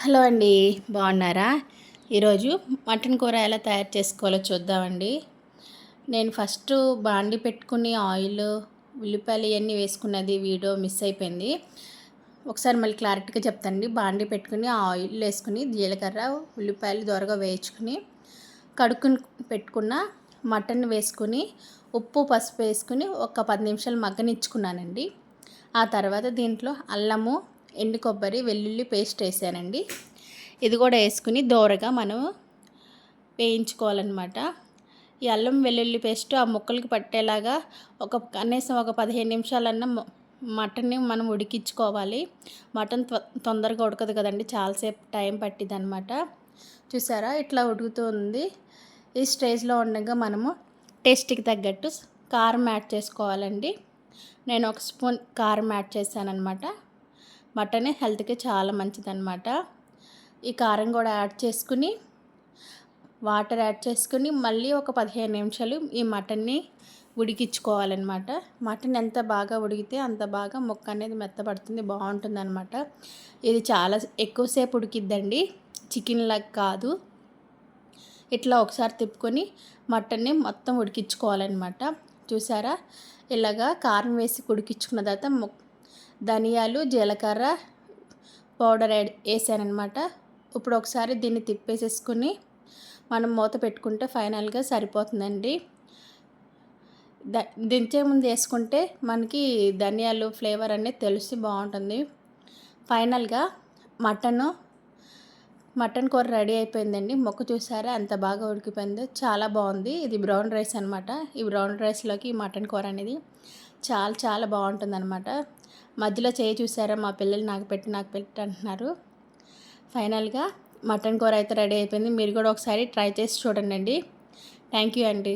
Hello అండి, బాగున్నారా? ఈరోజు మటన్ కూర ఎలా తయారు చేసుకోవాలో చూద్దామండి. నేను ఫస్ట్ బాండి పెట్టుకుని ఆయిల్, ఉల్లిపాయలు ఇవన్నీ వేసుకున్నది వీడియో మిస్ అయిపోయింది. ఒకసారి మళ్ళీ క్లారిటీగా చెప్తానండి. బాండి పెట్టుకుని ఆయిల్ వేసుకుని జీలకర్ర, ఉల్లిపాయలు దోరగా వేయించుకుని కడుక్కుని పెట్టుకున్న మటన్ వేసుకుని ఉప్పు, పసుపు వేసుకుని ఒక 10 నిమిషాలు మగ్గనిచ్చుకున్నానండి. ఆ తర్వాత దీంట్లో అల్లము, ఎండు కొబ్బరి, వెల్లుల్లి పేస్ట్ వేసానండి. ఇది కూడా వేసుకుని దోరగా మనం వేయించుకోవాలన్నమాట. ఈ అల్లం వెల్లుల్లి పేస్ట్ ఆ ముక్కలకి పట్టేలాగా కనీసం ఒక 15 నిమిషాలన్నా మటన్ని మనం ఉడికించుకోవాలి. మటన్ తొందరగా ఉడకదు కదండి, చాలాసేపు టైం పట్టిద్ది అనమాట. చూసారా, ఇట్లా ఉడుకుతుంది. ఈ స్టేజ్లో ఉండగా మనము టేస్ట్కి తగ్గట్టు కారం యాడ్ చేసుకోవాలండి. నేను 1 స్పూన్ కారం యాడ్ చేశానమాట. మటన్ హెల్త్కి చాలా మంచిదన్నమాట. ఈ కారం కూడా యాడ్ చేసుకుని వాటర్ యాడ్ చేసుకుని మళ్ళీ ఒక 15 నిమిషాలు ఈ మటన్ని ఉడికించుకోవాలన్నమాట. మటన్ ఎంత బాగా ఉడికితే అంత బాగా ముక్క అనేది మెత్తబడుతుంది, బాగుంటుంది అనమాట. ఇది చాలా ఎక్కువసేపు ఉడికిద్దండి, చికెన్ లాగా కాదు. ఇట్లా ఒకసారి తిప్పుకొని మటన్ని మొత్తం ఉడికించుకోవాలన్నమాట. చూసారా, ఇలాగా కారం వేసి ఉడికించుకున్న తర్వాత ధనియాలు, జీలకర్ర పౌడర్ వేసానమాట. ఇప్పుడు ఒకసారి దీన్ని తిప్పేసేసుకుని మనం మూత పెట్టుకుంటే ఫైనల్గా సరిపోతుందండి. దించే ముందు వేసుకుంటే మనకి ధనియాలు ఫ్లేవర్ అనేది తెలిసి బాగుంటుంది. ఫైనల్గా మటన్ కూర రెడీ అయిపోయిందండి. మొక్క చూసారా ఎంత బాగా ఉడికిపోయిందో, చాలా బాగుంది. ఇది బ్రౌన్ రైస్ అనమాట. ఈ బ్రౌన్ రైస్లోకి మటన్ కూర అనేది చాలా చాలా బాగుంటుంది అనమాట. మధ్యలో చూసారా, మా పిల్లలు నాకు పెట్టి అంటున్నారు. ఫైనల్గా మటన్ కూర అయితే రెడీ అయిపోయింది. మీరు కూడా ఒకసారి ట్రై చేసి చూడండి. థ్యాంక్ యూ అండి.